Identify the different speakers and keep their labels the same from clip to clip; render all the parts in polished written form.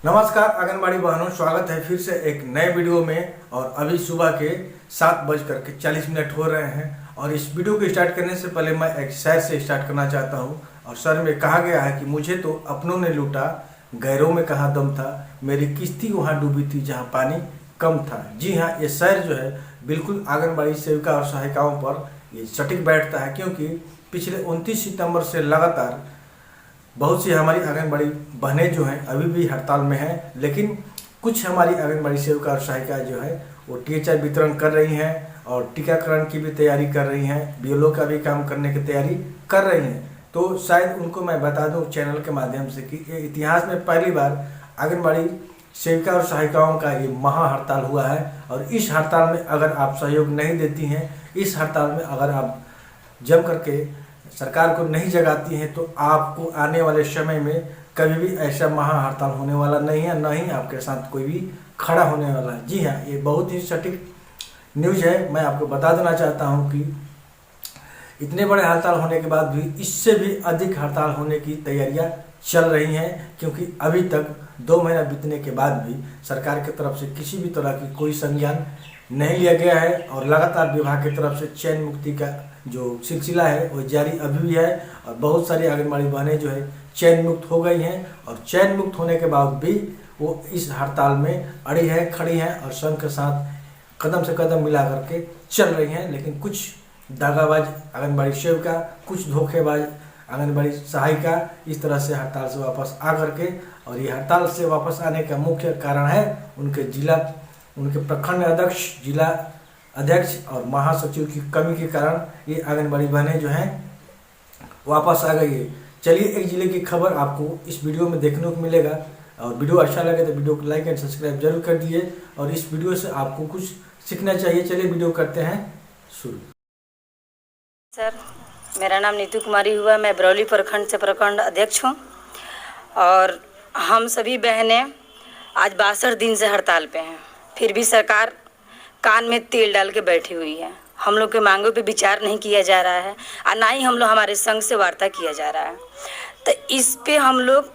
Speaker 1: नमस्कार आंगनबाड़ी बहनों, स्वागत है फिर से एक नए वीडियो में। और अभी सुबह के 7:40 हो रहे हैं और इस वीडियो को स्टार्ट करने से पहले मैं एक शेर से स्टार्ट करना चाहता हूं। और शेर में कहा गया है कि मुझे तो अपनों ने लूटा, गैरों में कहाँ दम था, मेरी किश्ती वहाँ डूबी थी जहाँ पानी कम था। जी हाँ, ये शेर जो है बिल्कुल आंगनबाड़ी सेविका और सहायिकाओं पर ये सटीक बैठता है, क्योंकि पिछले 29 सितंबर से लगातार बहुत सी हमारी आंगनबाड़ी बहनें जो हैं अभी भी हड़ताल में हैं। लेकिन कुछ हमारी आंगनबाड़ी सेविका और सहायिकाएँ जो है वो टीएचआर वितरण कर रही हैं और टीकाकरण की भी तैयारी कर रही हैं, बीएलओ का भी काम करने की तैयारी कर रही हैं। तो शायद उनको मैं बता दूं चैनल के माध्यम से कि ये इतिहास में पहली बार आंगनबाड़ी सेविका और सहायिकाओं का ये महा हड़ताल हुआ है। और इस हड़ताल में अगर आप सहयोग नहीं देती हैं, इस हड़ताल में अगर आप जम करके सरकार को नहीं जगाती हैं, तो आपको आने वाले समय में कभी भी ऐसा महा हड़ताल होने वाला नहीं है, न ही आपके साथ कोई भी खड़ा होने वाला है। जी हाँ, ये बहुत ही सटीक न्यूज़ है। मैं आपको बता देना चाहता हूँ कि इतने बड़े हड़ताल होने के बाद भी इससे भी अधिक हड़ताल होने की तैयारियां चल रही हैं, क्योंकि अभी तक 2 महीना बीतने के बाद भी सरकार की तरफ से किसी भी तरह की कोई संज्ञान नहीं लिया गया है। और लगातार विभाग की तरफ से चयन मुक्ति का जो सिलसिला है वो जारी अभी भी है। और बहुत सारी आंगनबाड़ी बहनें जो है चयन मुक्त हो गई हैं और चयन मुक्त होने के बाद भी वो इस हड़ताल में अड़ी है, खड़ी हैं और संघ के साथ कदम से कदम मिला करके चल रही हैं। लेकिन कुछ दागाबाज आंगनबाड़ी सेविका, कुछ धोखेबाज आंगनबाड़ी सहायिका इस तरह से हड़ताल से वापस आ करके, और ये हड़ताल से वापस आने का मुख्य कारण है उनके प्रखंड अध्यक्ष, जिला अध्यक्ष और महासचिव की कमी के कारण ये आंगनबाड़ी बहनें जो हैं वापस आ गई है। चलिए एक जिले की खबर आपको इस वीडियो में देखने को मिलेगा। और वीडियो अच्छा लगे तो वीडियो को लाइक एंड सब्सक्राइब जरूर कर दिए, और इस वीडियो से आपको कुछ सीखना चाहिए। चलिए वीडियो करते हैं शुरू।
Speaker 2: सर, मेरा नाम नीतू कुमारी हुआ, मैं बरौली प्रखंड से प्रखंड अध्यक्ष हूँ। और हम सभी बहनें आज 62 दिन से हड़ताल पे हैं, फिर भी सरकार कान में तेल डाल के बैठी हुई है। हम लोग के मांगों पे विचार नहीं किया जा रहा है और ना ही हम लोग हमारे संघ से वार्ता किया जा रहा है। तो इस पे हम लोग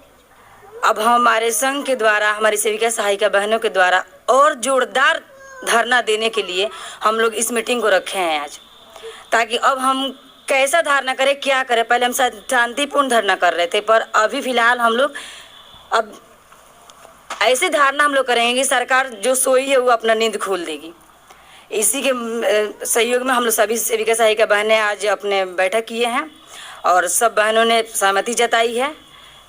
Speaker 2: अब हमारे संघ के द्वारा, हमारी सेविका सहायिका बहनों के द्वारा और जोरदार धरना देने के लिए हम लोग इस मीटिंग को रखे हैं आज, ताकि अब हम कैसा धरना करें, क्या करें। पहले हम शांतिपूर्ण धरना कर रहे थे, पर अभी फ़िलहाल हम लोग अब ऐसे धारणा हम लोग करेंगे कि सरकार जो सोई है वो अपना नींद खोल देगी। इसी के सहयोग में हम लोग सभी सेविका सहायिका बहनें आज अपने बैठक किए हैं और सब बहनों ने सहमति जताई है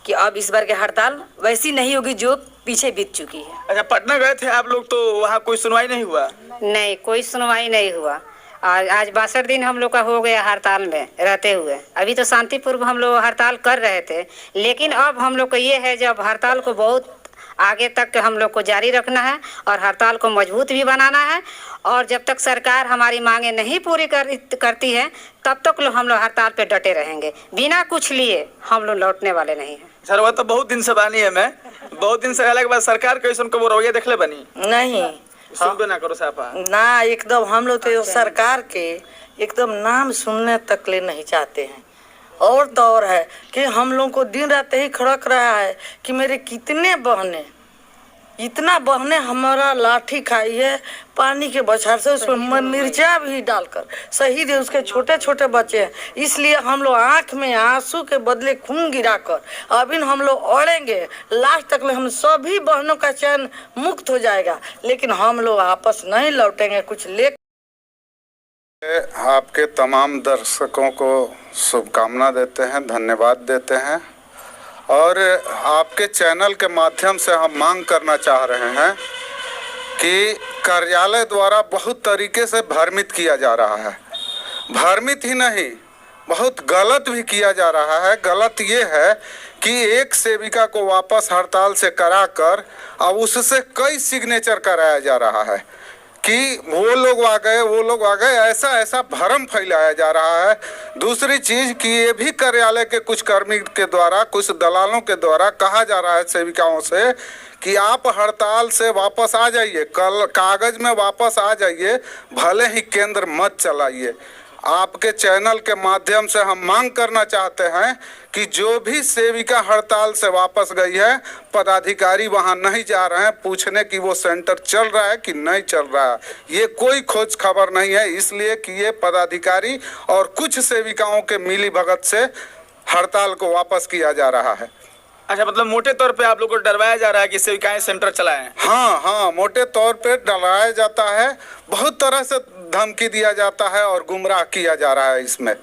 Speaker 2: कि अब इस बार की हड़ताल वैसी नहीं होगी जो पीछे बीत चुकी है।
Speaker 3: अच्छा, पटना गए थे आप लोग, तो वहाँ कोई सुनवाई नहीं हुआ?
Speaker 4: नहीं, कोई सुनवाई नहीं हुआ। आज 62 दिन हम लोग का हो गया हड़ताल में रहते हुए। अभी तो शांतिपूर्व हम लोग हड़ताल कर रहे थे, लेकिन अब हम लोग को ये है जब हड़ताल को बहुत आगे तक हम लोग को जारी रखना है और हड़ताल को मजबूत भी बनाना है। और जब तक सरकार हमारी मांगे नहीं पूरी करती है तब तक हम लोग हड़ताल पे डटे रहेंगे। बिना कुछ लिए हम लोग लौटने वाले नहीं हैं।
Speaker 3: सर, वो तो बहुत दिन से बानी है, मैं बहुत दिन से रहने के बाद सरकार कैसे को वो रवैया देखले बनी
Speaker 5: नहीं
Speaker 3: सुनबे ना करो सापा
Speaker 5: ना, एकदम हम लोग तो सरकार के एकदम नाम सुनने तक ले नहीं चाहते हैं। और तो और है कि हम लोग को दिन रात ही खड़क रहा है कि मेरे कितने बहने, इतना बहने हमारा लाठी खाई है पानी के बौछार से, उसमें मिर्चा भी डालकर शहीद है, उसके छोटे छोटे बच्चे हैं। इसलिए हम लोग आँख में आंसू के बदले खून गिराकर अभी हम लोग अड़ेंगे लास्ट तक। हम सभी बहनों का चयन मुक्त हो जाएगा, लेकिन हम लोग आपस नहीं लौटेंगे। कुछ ले
Speaker 6: आपके तमाम दर्शकों को शुभकामना देते हैं, धन्यवाद देते हैं। और आपके चैनल के माध्यम से हम मांग करना चाह रहे हैं कि कार्यालय द्वारा बहुत तरीके से भ्रमित किया जा रहा है। भ्रमित ही नहीं, बहुत गलत भी किया जा रहा है। गलत ये है कि एक सेविका को वापस हड़ताल से कराकर अब उससे कई सिग्नेचर कराया जा रहा है कि वो लोग आ गए, ऐसा भ्रम फैलाया जा रहा है। दूसरी चीज़ कि ये भी कार्यालय के कुछ कर्मी के द्वारा, कुछ दलालों के द्वारा कहा जा रहा है सेविकाओं से कि आप हड़ताल से वापस आ जाइए, कल कागज में वापस आ जाइए, भले ही केंद्र मत चलाइए। आपके चैनल के माध्यम से हम मांग करना चाहते हैं कि जो भी सेविका हड़ताल से वापस गई है, पदाधिकारी वहां नहीं जा रहे हैं पूछने कि वो सेंटर चल रहा है कि नहीं चल रहा है। ये कोई खोज खबर नहीं है, इसलिए कि ये पदाधिकारी और कुछ सेविकाओं के मिली भगत से हड़ताल को वापस किया जा रहा है।
Speaker 3: अच्छा, मतलब मोटे तौर पे आप लोग को डरवाया जा रहा है कि सेविकाएं सेंटर चलाएं?
Speaker 6: हाँ, मोटे तौर पे डराया जाता है, बहुत तरह से धमकी दिया जाता है और गुमराह किया जा रहा है इसमें।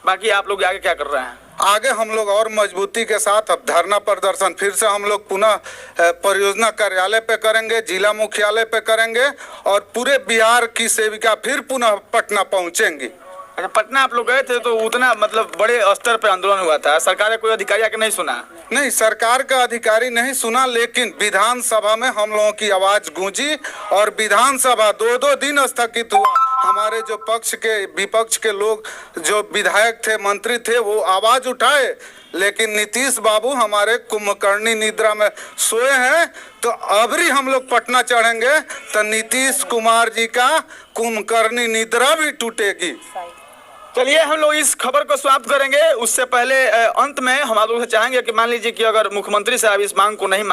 Speaker 3: बाकी आप लोग आगे क्या कर रहे हैं?
Speaker 6: आगे हम लोग और मजबूती के साथ अब धरना प्रदर्शन फिर से हम लोग पुनः परियोजना कार्यालय पे करेंगे, जिला मुख्यालय पे करेंगे और पूरे बिहार की सेविका फिर पुनः पटना पहुंचेंगी।
Speaker 3: अच्छा, पटना आप लोग गए थे तो उतना मतलब बड़े स्तर पे आंदोलन हुआ था, सरकार का कोई अधिकारी आके नहीं सुना?
Speaker 6: नहीं, सरकार का अधिकारी नहीं सुना, लेकिन विधानसभा में हम लोगों की आवाज गूंजी और विधानसभा 2-2 दिन स्थगित हुआ। हमारे जो पक्ष के विपक्ष के लोग, जो विधायक थे, मंत्री थे, वो आवाज उठाए, लेकिन नीतीश बाबू हमारे कुंभकर्णी निद्रा में सोए हैं। तो अबरी हम लोग पटना चढ़ेंगे तो नीतीश कुमार जी का कुंभकर्णी निद्रा भी टूटेगी।
Speaker 3: चलिए, हम लोग इस खबर को समाप्त करेंगे। उससे पहले अंत में हम आप लोगों से चाहेंगे कि मान लीजिए कि अगर मुख्यमंत्री साहब इस मांग को नहीं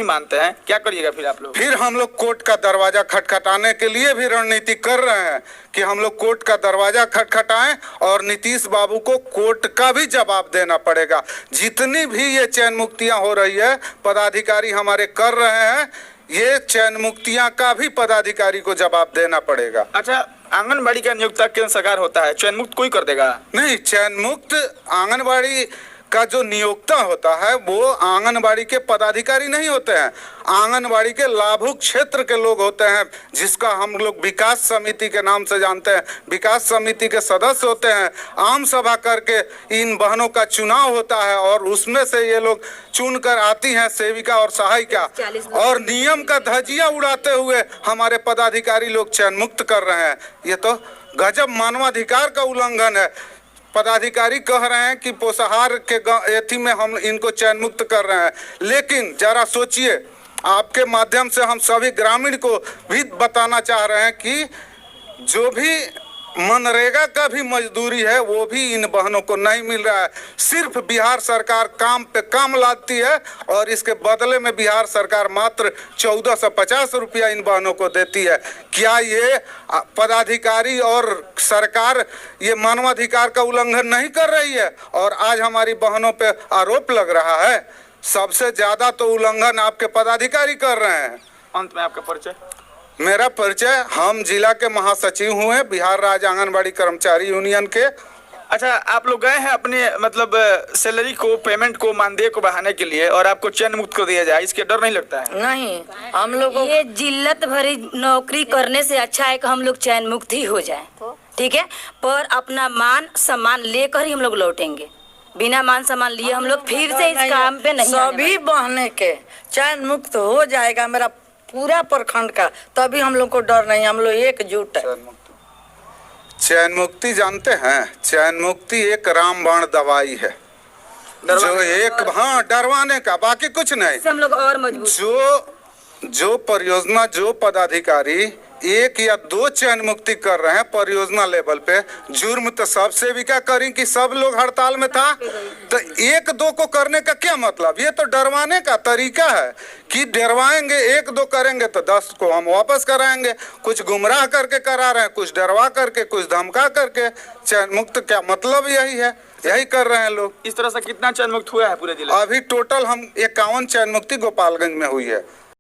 Speaker 3: मानते हैं, क्या करिएगा फिर आप लोग?
Speaker 6: फिर हम लोग कोर्ट का दरवाजा खटखटाने के लिए भी रणनीति कर रहे हैं कि हम लोग कोर्ट का दरवाजा खटखटाएं और नीतीश बाबू को कोर्ट का भी जवाब देना पड़ेगा। जितनी भी ये चैन मुक्तियां हो रही है, पदाधिकारी हमारे कर रहे हैं, ये चैन मुक्तियां का भी पदाधिकारी को जवाब देना पड़ेगा।
Speaker 3: अच्छा, आंगनबाड़ी का नियोक्ता केंद्र सरकार होता है, चयन मुक्त कोई कर देगा?
Speaker 6: नहीं, चयन मुक्त आंगनबाड़ी का जो नियोक्ता होता है वो आंगनबाड़ी के पदाधिकारी नहीं होते हैं, आंगनबाड़ी के लाभुक क्षेत्र के लोग होते हैं, जिसका हम लोग विकास समिति के नाम से जानते हैं। विकास समिति के सदस्य होते हैं, आम सभा करके इन बहनों का चुनाव होता है और उसमें से ये लोग चुन कर आती हैं सेविका और सहायिका, और नियम का धज्जियां उड़ाते हुए हमारे पदाधिकारी लोग चयन मुक्त कर रहे हैं। ये तो गजब मानवाधिकार का उल्लंघन है। पदाधिकारी कह रहे हैं कि पोषाहार के एथी में हम इनको चयन मुक्त कर रहे हैं, लेकिन जरा सोचिए, आपके माध्यम से हम सभी ग्रामीण को भी बताना चाह रहे हैं कि जो भी मनरेगा का भी मजदूरी है वो भी इन बहनों को नहीं मिल रहा है। सिर्फ बिहार सरकार काम पे काम लाती है और इसके बदले में बिहार सरकार मात्र 1450 रुपया इन बहनों को देती है। क्या ये पदाधिकारी और सरकार ये मानवाधिकार का उल्लंघन नहीं कर रही है? और आज हमारी बहनों पे आरोप लग रहा है। सबसे ज्यादा तो उल्लंघन आपके पदाधिकारी कर रहे हैं।
Speaker 3: अंत में आपका परिचय?
Speaker 6: मेरा परिचय, हम जिला के महासचिव हुए बिहार राज्य आंगनबाड़ी कर्मचारी यूनियन के।
Speaker 3: अच्छा, आप लोग गए हैं अपने मतलब सैलरी को, पेमेंट को, मानदेय को बढ़ाने के लिए और आपको चयन मुक्त कर दिया जाए, इसके डर नहीं लगता है?
Speaker 5: नहीं, हम लोग
Speaker 2: ये जिल्लत भरी नौकरी करने से अच्छा है कि हम लोग चयन मुक्त ही हो जाए, ठीक है, पर अपना मान सम्मान लेकर ही हम लोग लौटेंगे। बिना मान सम्मान लिए हम लोग फिर से इस काम पे नहीं।
Speaker 5: सभी बहने के चयन मुक्त हो जाएगा, मेरा पूरा प्रखंड का, तभी हम लोग को डर नहीं, हम लोग एकजुट है।
Speaker 6: चयन मुक्ति जानते हैं? चयन मुक्ति एक रामबाण दवाई है, जो एक डरवाने का, बाकी कुछ नहीं।
Speaker 2: हम लोग और मजबूत।
Speaker 6: जो परियोजना, जो पदाधिकारी 1 या 2 चयन मुक्ति कर रहे हैं परियोजना लेवल पे, जुर्म तो सब सेविका करी कि सब लोग हड़ताल में था, तो 1-2 को करने का क्या मतलब? ये तो डरवाने का तरीका है कि डरवाएंगे, 1-2 करेंगे तो 10 को हम वापस कराएंगे। कुछ गुमराह करके करा रहे हैं, कुछ डरवा करके, कुछ धमका करके। चयन मुक्त क्या मतलब? यही है, यही कर रहे हैं लोग।
Speaker 3: इस तरह से कितना चयन मुक्त हुआ है पूरे जिले?
Speaker 6: अभी टोटल हम 51 चयन मुक्ति गोपालगंज में हुई है।